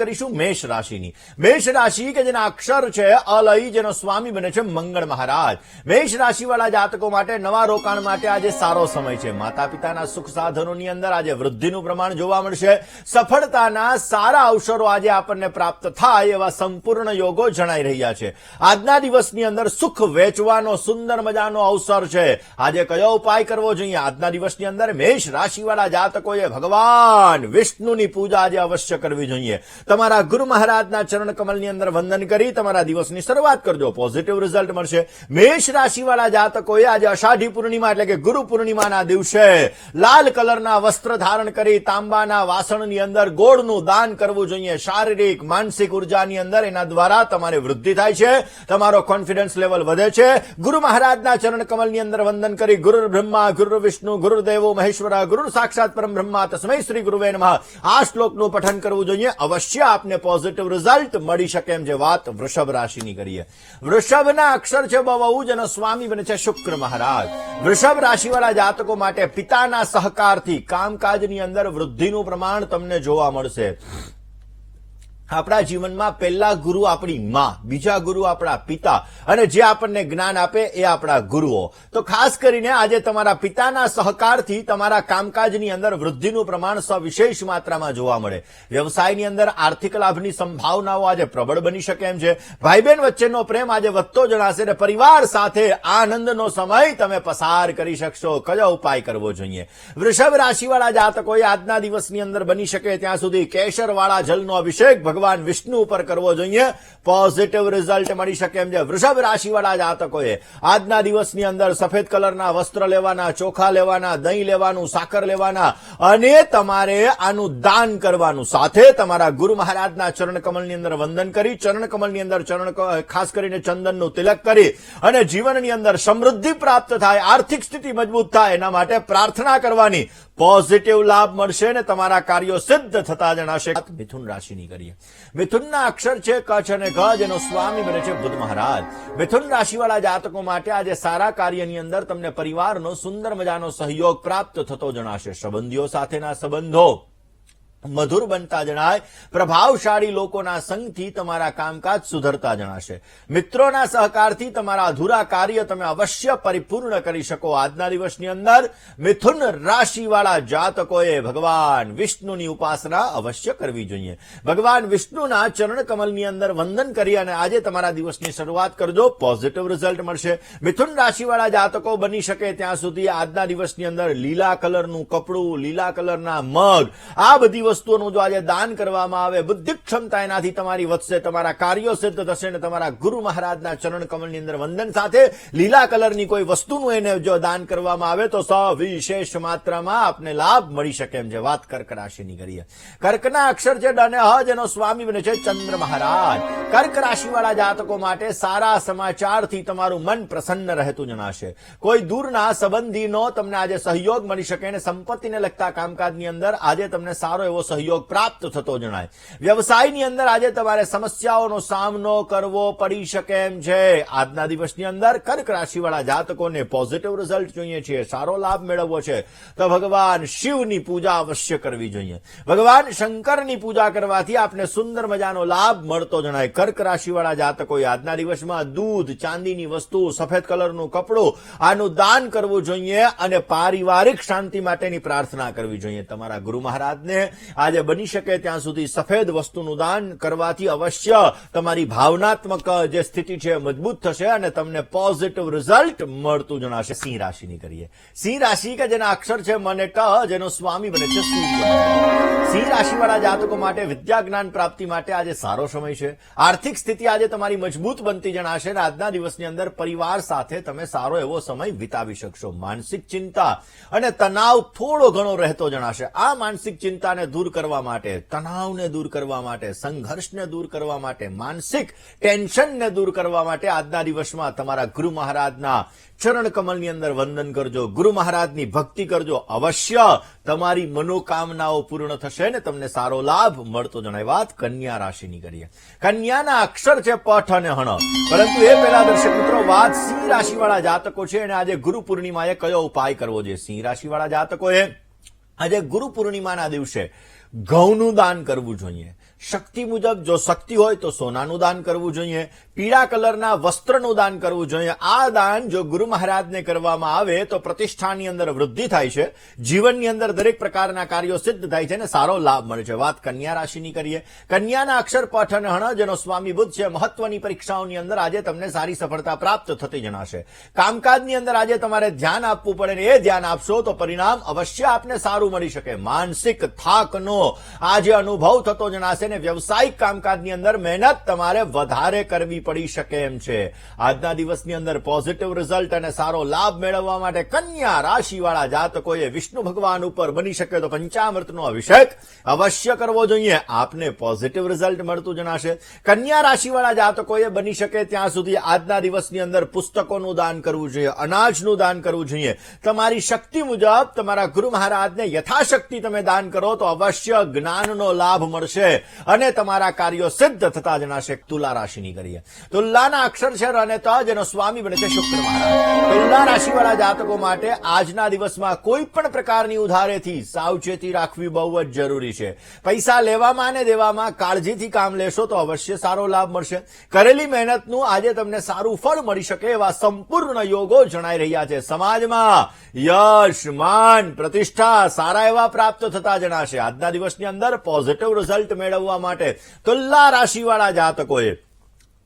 કરીશું મેષ રાશિની. મેષ રાશિ કે જેના અક્ષર છે અલય, જેનો સ્વામી બને છે મંગળ મહારાજ. મેષ રાશિવાળા જાતકો માટે નવા રોકાણ માટે આજે સારો સમય છે. માતા પિતાના સુખ સાધનોની અંદર આજે વૃદ્ધિનું પ્રમાણ જોવા મળશે. સફળતાના સારા અવસરો આજે આપણને પ્રાપ્ત થાય એવા સંપૂર્ણ યોગો જણાઈ રહ્યા છે. આજના દિવસની અંદર સુખ વેચવાનો સુંદર મજાનો અવસર છે. આજે કયો ઉપાય કરવો જોઈએ? આજના દિવસની અંદર મેષ રાશિવાળા જાતકોએ ભગવાન વિષ્ણુની પૂજા આજે અવશ્ય કરવી જોઈએ. તમારા ગુરુ મહારાજના ચરણ કમલની અંદર વંદન કરી તમારા દિવસની શરૂઆત કરજો, પોઝિટિવ રિઝલ્ટ મળશે. મેષ રાશિવાળા જાતકોએ આજે અષાઢી પૂર્ણિમા એટલે કે ગુરુ પૂર્ણિમાના દિવસે લાલ કલરના વસ્ત્ર ધારણ કરી તાંબાના વાસણની અંદર ગોળનું દાન કરવું જોઈએ. શારીરિક માનસિક ઉર્જાની અંદર એના દ્વારા તમારી વૃદ્ધિ થાય છે, તમારો કોન્ફિડન્સ લેવલ વધે છે. ગુરુ મહારાજના ચરણ કમલની અંદર વંદન કરી ગુરુ બ્રહ્મા ગુરુ વિષ્ણુ ગુરુદેવો મહેશ્વર ગુરુ સાક્ષાત પરમ બ્રહ્મા તસ્મૈ શ્રી ગુરુવે નમઃ આ શ્લોકનું પઠન કરવું જોઈએ. અવશ્ય આપને પોઝિટિવ રિઝલ્ટ મળી શકે એમ છે. વાત વૃષભ રાશિની કરીએ. વૃષભના અક્ષર છે બહુ, જેનો સ્વામી બને છે શુક્ર મહારાજ. વૃષભ રાશિવાળા જાતકો માટે પિતાના સહકારથી કામકાજની અંદર વૃદ્ધિનું પ્રમાણ તમને જોવા મળશે. આપણા જીવનમાં પહેલા ગુરુ આપણી માં, બીજા ગુરુ આપણા પિતા, અને જે આપણને જ્ઞાન આપે એ આપણા ગુરુઓ. તો ખાસ કરીને આજે તમારા પિતાના સહકારથી તમારા કામકાજની અંદર વૃદ્ધિનું પ્રમાણ સવિશેષ માત્રામાં જોવા મળે. વ્યવસાયની અંદર આર્થિક લાભની સંભાવનાઓ આજે પ્રબળ બની શકે એમ છે. ભાઈ બહેન વચ્ચેનો પ્રેમ આજે વધતો જણાશે અને પરિવાર સાથે આનંદનો સમય તમે પસાર કરી શકશો. કયો ઉપાય કરવો જોઈએ? વૃષભ રાશિવાળા જાતકોએ આજના દિવસની અંદર બની શકે ત્યાં સુધી કેસરવાળા જલનો અભિષેક ભગવાન વિષ્ણુ ઉપર કરવો જોઈએ. પોઝિટિવ રિઝલ્ટ મળી શકે એમ છે. વૃષભ રાશિવાળા જાતકોએ આજના દિવસની અંદર સફેદ કલરના વસ્ત્ર લેવાના, ચોખા લેવાના, દહીં લેવાનું, સાકર લેવાના અને તમારે આનું દાન કરવાનું. સાથે તમારા ગુરુ મહારાજના ચરણ કમલની અંદર વંદન કરી, ચરણ કમલની અંદર ખાસ કરીને ચંદનનું તિલક કરી અને જીવનની અંદર સમૃદ્ધિ પ્રાપ્ત થાય, આર્થિક સ્થિતિ મજબૂત થાય એના માટે પ્રાર્થના કરવાની. પોઝિટિવ લાભ મળશે અને તમારા કાર્યો સિદ્ધ થતા જણાશે. મિથુન રાશિની કરીએ. મિથુનના અક્ષર છે ક અને ગ, જેનો સ્વામી બને છે બુધ મહારાજ. મિથુન રાશિવાળા જાતકો માટે આજે સારા કાર્યની અંદર તમને પરિવારનો સુંદર મજાનો સહયોગ પ્રાપ્ત થતો જણાશે. સંબંધીઓ સાથેના સંબંધો મધુર બનતા જણાય. પ્રભાવશાળી લોકોના સંગથી તમારા કામકાજ સુધરતા જણાશે. મિત્રોના સહકારથી તમારા અધૂરા કાર્ય તમે અવશ્ય પરિપૂર્ણ કરી શકો. આજના દિવસની અંદર મિથુન રાશિવાળા જાતકોએ ભગવાન વિષ્ણુની ઉપાસના અવશ્ય કરવી જોઈએ. ભગવાન વિષ્ણુના ચરણ કમલની અંદર વંદન કરી અને આજે તમારા દિવસની શરૂઆત કરજો, પોઝિટિવ રિઝલ્ટ મળશે. મિથુન રાશિવાળા જાતકો બની શકે ત્યાં સુધી આજના દિવસની અંદર લીલા કલરનું કપડું, લીલા કલરના મગ, આ બધી વસ્તુઓનું જો આજે દાન કરવામાં આવે, બુદ્ધિ ક્ષમતા એનાથી તમારી વધશે, તમારા કાર્યો સિદ્ધ થશે અને તમારા ગુરુ મહારાજના ચરણ કમલની અંદર વંદન સાથે લીલા કલરની કોઈ વસ્તુનું એને જો દાન કરવામાં આવે તો સવિશેષ માત્રામાં આપને લાભ મળી શકે એમ છે. વાત કર્ક રાશિની કરીએ. કર્કના અક્ષર છે ડ અને હ, જેનો સ્વામી બને છે ચંદ્ર મહારાજ. કર્ક રાશિવાળા જાતકો માટે સારા સમાચારથી તમારું મન પ્રસન્ન રહેતું જણાશે. કોઈ દૂરના સંબંધીનો તમને આજે સહયોગ મળી શકે અને સંપત્તિને લગતા કામકાજની અંદર આજે તમને સારો એવો સહયોગ પ્રાપ્ત થતો જણાય. વ્યવસાયની અંદર આજે તમારે સમસ્યાઓનો સામનો કરવો પડી શકે એમ છે. આજના દિવસની અંદર કર્ક રાશિવાળા જાતકોને પોઝિટિવ રિઝલ્ટ જોઈએ છે, સારો લાભ મેળવવો છે તો ભગવાન શિવની પૂજા અવશ્ય કરવી જોઈએ. ભગવાન શંકરની પૂજા કરવાથી આપને સુંદર મજાનો લાભ મળતો જણાય. કર્ક રાશિવાળા જાતકોએ આજના દિવસમાં દૂધ, ચાંદીની વસ્તુ, સફેદ કલરનું કપડું આનું દાન કરવું જોઈએ અને પારિવારિક શાંતિ માટેની પ્રાર્થના કરવી જોઈએ. તમારા ગુરુ મહારાજને આજે બની શકે ત્યાં સુધી સફેદ વસ્તુનું દાન કરવાથી અવશ્ય તમારી ભાવનાત્મક જે સ્થિતિ છે મજબૂત થશે અને તમને પોઝિટિવ રિઝલ્ટ મળતું જણાશે. સિંહ રાશિની કરીએ. સિંહ રાશિ કે જેના અક્ષર છે મ અને ટ, જેનો સ્વામી બને છે સૂર્ય. સિંહ રાશિવાળા જાતકો માટે વિદ્યા જ્ઞાન પ્રાપ્તિ માટે આજે સારો સમય છે. આર્થિક સ્થિતિ આજે તમારી મજબૂત બનતી જણાશે અને આજના દિવસની અંદર પરિવાર સાથે તમે સારો એવો સમય વિતાવી શકશો. માનસિક ચિંતા અને તણાવ થોડો ઘણો રહેતો જણાશે. આ માનસિક ચિંતાને દૂર કરવા માટે, તણાવને દૂર કરવા માટે, સંઘર્ષને દૂર કરવા માટે, માનસિક ટેન્શનને દૂર કરવા માટે આજના દિવસમાં તમારા ગુરુ મહારાજના ચરણ કમલની અંદર વંદન કરજો, ગુરુ મહારાજની ભક્તિ કરજો. અવશ્ય તમારી મનોકામનાઓ પૂર્ણ થશે ને તમને સારો લાભ મળતો જણાય. વાત કન્યા રાશિની કરીએ. કન્યાના અક્ષર છે પઠ અને હણ. પરંતુ એ પહેલા દર્શક મિત્રો વાત સિંહ રાશિવાળા જાતકો છે અને આજે ગુરુ પૂર્ણિમાએ કયો ઉપાય કરવો જોઈએ? સિંહ રાશિવાળા જાતકોએ આજે ગુરુ પૂર્ણિમાના દિવસે ઘઉંનું દાન કરવું જોઈએ. શક્તિ મુજબ જો શક્તિ હોય તો સોનાનું દાન કરવું જોઈએ, પીળા કલરના વસ્ત્રનું દાન કરવું જોઈએ. આ દાન જો ગુરુ મહારાજને કરવામાં આવે તો પ્રતિષ્ઠાની અંદર વૃદ્ધિ થાય છે, જીવનની અંદર દરેક પ્રકારના કાર્યો સિદ્ધ થાય છે અને સારો લાભ મળે છે. વાત કન્યા રાશિની કરીએ. કન્યાના અક્ષર પઠ અને હણ જેનો સ્વામી બુધ છે, મહત્વની પરીક્ષાઓની અંદર આજે તમને સારી સફળતા પ્રાપ્ત થતી જણાશે. કામકાજની અંદર આજે તમારે ધ્યાન આપવું પડે ને એ ધ્યાન આપશો તો પરિણામ અવશ્ય આપને સારું મળી શકે. માનસિક થાકનો આજે અનુભવ થતો જણાશે ને વ્યવસાયિક કામકાજની અંદર મહેનત તમારે વધારે કરવી પડી શકે એમ છે. આજના દિવસની અંદર પોઝિટિવ રિઝલ્ટ અને સારો લાભ મેળવવા માટે કન્યા રાશિવાળા જાતકોએ વિષ્ણુ ભગવાન ઉપર બની શકે તો પંચામૃતનો અભિષેક અવશ્ય કરવો જોઈએ. આપને પોઝિટિવ રિઝલ્ટ મળતું જણાશે. કન્યા રાશિવાળા જાતકોએ બની શકે ત્યાં સુધી આજના દિવસની અંદર પુસ્તકોનું દાન કરવું જોઈએ, અનાજનું દાન કરવું જોઈએ. તમારી શક્તિ મુજબ તમારા ગુરુ મહારાજને યથાશક્તિ તમે દાન કરો તો અવશ્ય જ્ઞાનનો લાભ મળશે અને તમારા કાર્યો સિદ્ધ થતા જણાશે. તુલા રાશિની કરીએ. તુલાના અક્ષર છે ર અને ત જેનો સ્વામી બને છે શુક્ર મહારાજ. તુલા રાશિવાળા જાતકો માટે આજના દિવસમાં કોઈ પણ પ્રકારની ઉધારેથી સાવચેતી રાખવી બહુ જ જરૂરી છે. પૈસા લેવામાં અને દેવામાં કાળજીથી કામ લેશો તો અવશ્ય સારો લાભ મળશે. કરેલી મહેનતનું આજે તમને સારું ફળ મળી શકે એવા સંપૂર્ણ યોગો જણાઈ રહ્યા છે. સમાજમાં યશ, માન, પ્રતિષ્ઠા સારા એવા પ્રાપ્ત થતા જણાશે. આજના દિવસની અંદર પોઝિટિવ રિઝલ્ટ મેળવવા માટે તુલા રાશિવાળા જાતકોએ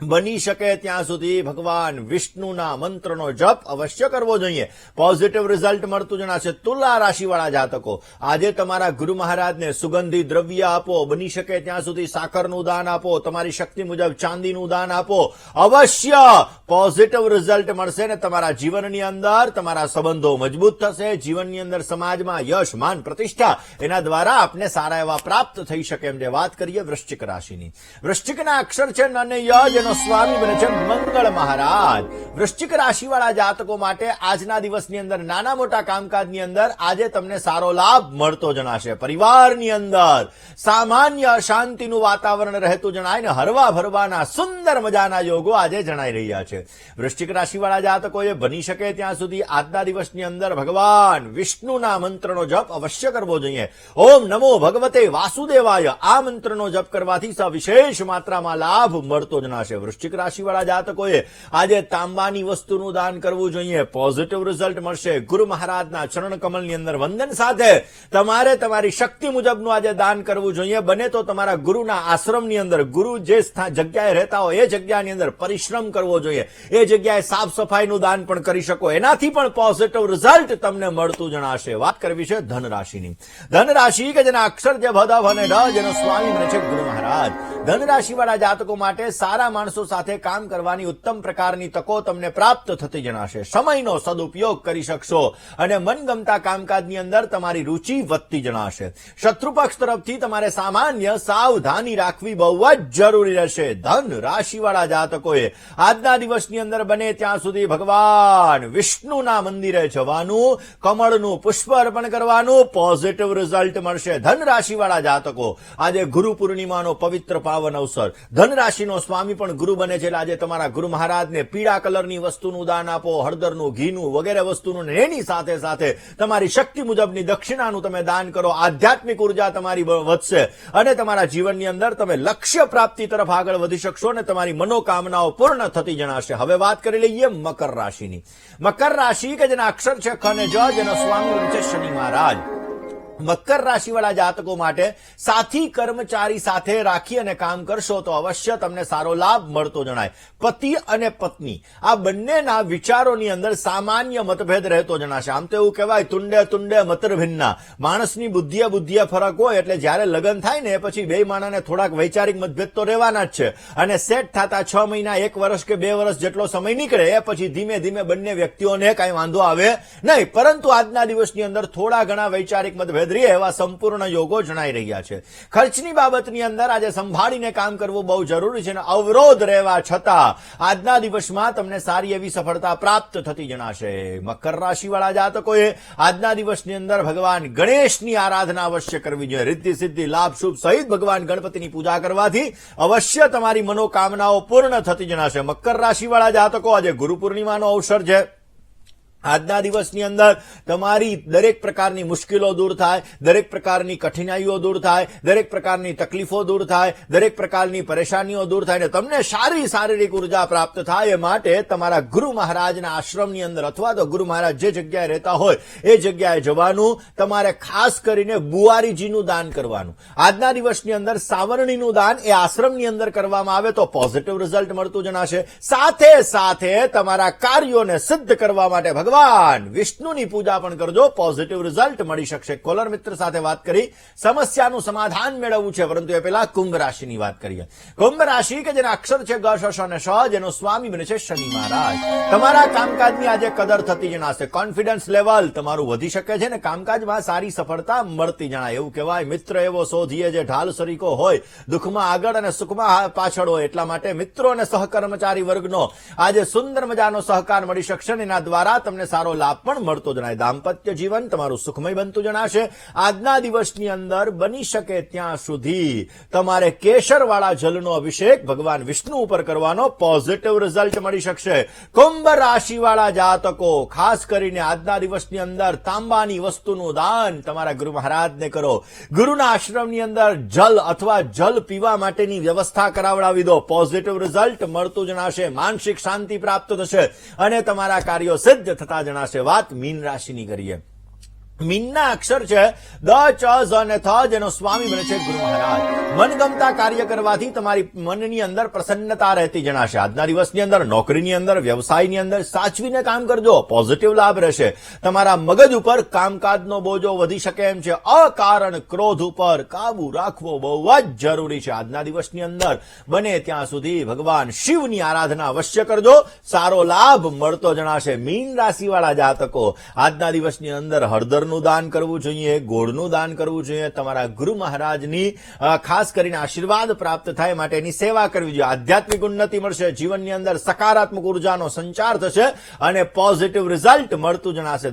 બની શકે ત્યાં સુધી ભગવાન વિષ્ણુના મંત્રનો જપ અવશ્ય કરવો જોઈએ. પોઝિટિવ રિઝલ્ટ મળતું જણાશે. તુલા રાશિવાળા જાતકો આજે તમારા ગુરુ મહારાજને સુગંધી દ્રવ્ય આપો, બની શકે ત્યાં સુધી સાકરનું દાન આપો, તમારી શક્તિ મુજબ ચાંદીનું દાન આપો. અવશ્ય પોઝિટિવ રિઝલ્ટ મળશે ને તમારા જીવનની અંદર તમારા સંબંધો મજબૂત થશે. જીવનની અંદર સમાજમાં યશ, માન, પ્રતિષ્ઠા એના દ્વારા આપને સારા એવા પ્રાપ્ત થઈ શકે એમ છે. વાત કરીએ વૃશ્ચિક રાશિની. વૃશ્ચિકના અક્ષર છે ન અને ય જેનો સ્વામી બને છે મંગળ મહારાજ. વૃશ્ચિક રાશિવાળા જાતકો માટે આજના દિવસની અંદર નાના મોટા કામકાજની અંદર આજે તમને સારો લાભ મળતો જણાશે. પરિવારની અંદર સામાન્ય શાંતિનું વાતાવરણ રહેતું જણાય ને હરવા ભરવાના સુંદર મજાના યોગો આજે જણાઈ રહ્યા છે. વૃશ્ચિક રાશિવાળા જાતકોએ બની શકે ત્યાં સુધી આજના દિવસની અંદર ભગવાન વિષ્ણુના મંત્રનો જપ અવશ્ય કરવો જોઈએ. ઓમ નમો ભગવતે વાસુદેવાય આ મંત્રનો જપ કરવાથી વિશેષ માત્રામાં લાભ મળતો જણાશે. વૃશ્ચિક રાશિવાળા જાતકોએ આજે તાંબાની વસ્તુનું દાન કરવું જોઈએ. પોઝિટિવ રિઝલ્ટ મળશે. ગુરુ મહારાજના ચરણ કમલની અંદર વંદન સાથે તમારે તમારી શક્તિ મુજબનું આજે દાન કરવું જોઈએ. બને તો તમારા ગુરુના આશ્રમની અંદર ગુરુ જે જગ્યાએ રહેતા હોય એ જગ્યાની અંદર પરિશ્રમ કરવો જોઈએ. એ જગ્યાએ સાફ સફાઈનું દાન પણ કરી શકો. એનાથી પણ પોઝિટિવ રિઝલ્ટ તમને મળતું જણાશે. વાત કરવી છે ધન રાશિની. ધન રાશિ કે જેના અક્ષર જે ભદવ અને ર જેનો સ્વામી બને છે ગુરુ મહારાજ. ધન રાશિવાળા જાતકો માટે સારા માણસો સાથે કામ કરવાની ઉત્તમ પ્રકારની તકો તમને પ્રાપ્ત થતી જણાશે. સમયનો સદુપયોગ કરી શકશો અને મનગમતા કામકાજની અંદર તમારી રુચિ વધતી જણાશે. શત્રુપક્ષ તરફથી તમારે સામાન્ય સાવધાની રાખવી બહુ જ જરૂરી રહેશે. ધન રાશિવાળા જાતકોએ આજના દિવસની અંદર બને ત્યાં સુધી ભગવાન વિષ્ણુના મંદિરે જવાનું, કમળનું પુષ્પ અર્પણ કરવાનું. પોઝિટિવ રિઝલ્ટ મળશે. ધન રાશિવાળા જાતકો આજે ગુરુ પૂર્ણિમાનો પવિત્ર પાવન અવસર. ધન રાશિનો સ્વામી પણ ગુરુ બને છે. આજે તમારા ગુરુ મહારાજને પીળા કલરની વસ્તુનું દાન આપો, હળદરનું, ઘીનું વગેરે વસ્તુનું. એની સાથે સાથે તમારી શક્તિ મુજબની દક્ષિણાનું તમે દાન કરો. આધ્યાત્મિક ઉર્જા તમારી વધશે અને તમારા જીવનની અંદર તમે લક્ષ્ય પ્રાપ્તિ તરફ આગળ વધી શકશો અને તમારી મનોકામનાઓ પૂર્ણ થતી જણાશે. હવે વાત કરી લઈએ મકર રાશિની. મકર રાશિ કે જેના અક્ષર છે ખ અને જ જેનો સ્વામી છે શનિ મહારાજ. મકર રાશિવાળા જાતકો માટે સાથી કર્મચારી સાથે રાખી અને કામ કરશો તો અવશ્ય તમને સારો લાભ મળતો જણાય. પતિ અને પત્ની આ બંનેના વિચારોની અંદર સામાન્ય મતભેદ રહેતો જણાશે. આમ તો એવું કહેવાય તુંડે તુંડે મતરભિન્ના. માણસની બુદ્ધિએ ફરક હોય એટલે જયારે લગ્ન થાય ને પછી બે માણસને થોડાક વૈચારિક મતભેદ તો રહેવાના જ છે અને સેટ થતા 6 મહિના, 1 વર્ષ કે 2 વર્ષ જેટલો સમય નીકળે એ પછી ધીમે ધીમે બંને વ્યક્તિઓને કઈ વાંધો આવે નહીં. પરંતુ આજના દિવસની અંદર થોડા ઘણા વૈચારિક મતભેદ એવા સંપૂર્ણ યોગો જણાઈ રહ્યા છે. ખર્ચની બાબતની અંદર આજે સંભાળીને કામ કરવું બહુ જરૂરી છે અને અવરોધ રહેવા છતાં આજના દિવસમાં તમને સારી એવી સફળતા પ્રાપ્ત થતી જણાશે. મકર રાશિવાળા જાતકોએ આજના દિવસની અંદર ભગવાન ગણેશની આરાધના અવશ્ય કરવી જોઈએ. રિદ્ધિ સિદ્ધિ લાભ શુભ સહિત ભગવાન ગણપતિની પૂજા કરવાથી અવશ્ય તમારી મનોકામનાઓ પૂર્ણ થતી જણાશે. મકર રાશિવાળા જાતકો આજે ગુરુ પૂર્ણિમાનો અવસર છે. આજના દિવસની અંદર તમારી દરેક પ્રકારની મુશ્કેલો દૂર થાય, દરેક પ્રકારની કઠિનાઈઓ દૂર થાય, દરેક પ્રકારની તકલીફો દૂર થાય, દરેક પ્રકારની પરેશાનીઓ દૂર થાય ને તમને સારી શારીરિક ઉર્જા પ્રાપ્ત થાય. એ માટે તમારા ગુરુ મહારાજના આશ્રમની અંદર અથવા તો ગુરુ મહારાજ જે જગ્યાએ રહેતા હોય એ જગ્યાએ જવાનું. તમારે ખાસ કરીને બુવારીજીનું દાન કરવાનું. આજના દિવસની અંદર સાવરણીનું દાન એ આશ્રમની અંદર કરવામાં આવે તો પોઝિટિવ રિઝલ્ટ મળતું જણાશે. સાથે સાથે તમારા કાર્યોને સિદ્ધ કરવા માટે ભગવાન વિષ્ણુની પૂજા પણ કરજો, પોઝિટિવ રિઝલ્ટ મળી શકશે. કોલર મિત્ર સાથે વાત કરી સમસ્યાનું સમાધાન મેળવવું છે, પરંતુ એ પહેલા કુંભ રાશિની વાત કરીએ. કુંભ રાશિ કે જેના અક્ષર છે ગ, શ અને શ, જેનો સ્વામી બને છે શનિ મહારાજ. તમારા કામકાજની આજે કદર થતી જણાશે. કોન્ફિડન્સ લેવલ તમારું વધી શકે છે ને કામકાજમાં સારી સફળતા મળતી જણાય. એવું કહેવાય મિત્ર એવો શોધીએ જે ઢાલ સરીકો હોય, દુઃખમાં આગળ અને સુખમાં પાછળ હોય. એટલા માટે મિત્રો અને સહકર્મચારી વર્ગનો આજે સુંદર મજાનો સહકાર મળી શકશે અને એના દ્વારા તમને સારો લાભ પણ મળતો જણાય. દાંપત્ય જીવન તમારું સુખમય બનતું જણાશે. આજના દિવસની અંદર બની શકે ત્યાં સુધી તમારે કેસરવાળા જલનો અભિષેક ભગવાન વિષ્ણુ ઉપર કરવાનો, પોઝિટિવ રિઝલ્ટ મળી શકશે. કુંભ રાશિવાળા જાતકો ખાસ કરીને આજના દિવસની અંદર તાંબાની વસ્તુનું દાન તમારા ગુરુ મહારાજને કરો. ગુરુના આશ્રમની અંદર જલ અથવા જલ પીવા માટેની વ્યવસ્થા કરાવડાવી દો. પોઝિટિવ રિઝલ્ટ મળતું જણાશે. માનસિક શાંતિ પ્રાપ્ત થશે અને તમારા કાર્યો સિદ્ધ થતા જણાશે. વાત મીન રાશિની કરીએ. મીનના અક્ષર છે દ, ચ, ઝ અને થ, જેનો સ્વામી બને છે ગુરુ મહારાજ. મનગમતા કાર્ય કરવાથી તમારી મનની અંદર પ્રસન્નતા રહેતી જણાશે. આજના દિવસની અંદર નોકરીની અંદર, વ્યવસાયની અંદર સાચવીને કામ કરજો, પોઝિટિવ લાભ રહેશે. તમારા મગજ ઉપર કામકાજનો બોજો વધી શકે એમ છે. અકારણ ક્રોધ ઉપર કાબુ રાખવો બહુ જ જરૂરી છે. આજના દિવસની અંદર બને ત્યાં સુધી ભગવાન શિવની આરાધના અવશ્ય કરજો, સારો લાભ મળતો જણાશે. મીન રાશિવાળા જાતકો આજના દિવસની અંદર હળદર નું દાન કરવું જોઈએ, ગોળનું દાન કરવું જોઈએ. તમારા ગુરુ મહારાજની ખાસ કરીને આશીર્વાદ પ્રાપ્ત થાય માટેની સેવા કરવી જોઈએ. આધ્યાત્મિક ઉન્નતિ મળશે. જીવનની અંદર સકારાત્મક ઉર્જાનો સંચાર થશે અને પોઝિટિવ રિઝલ્ટ મળતું જણાશે.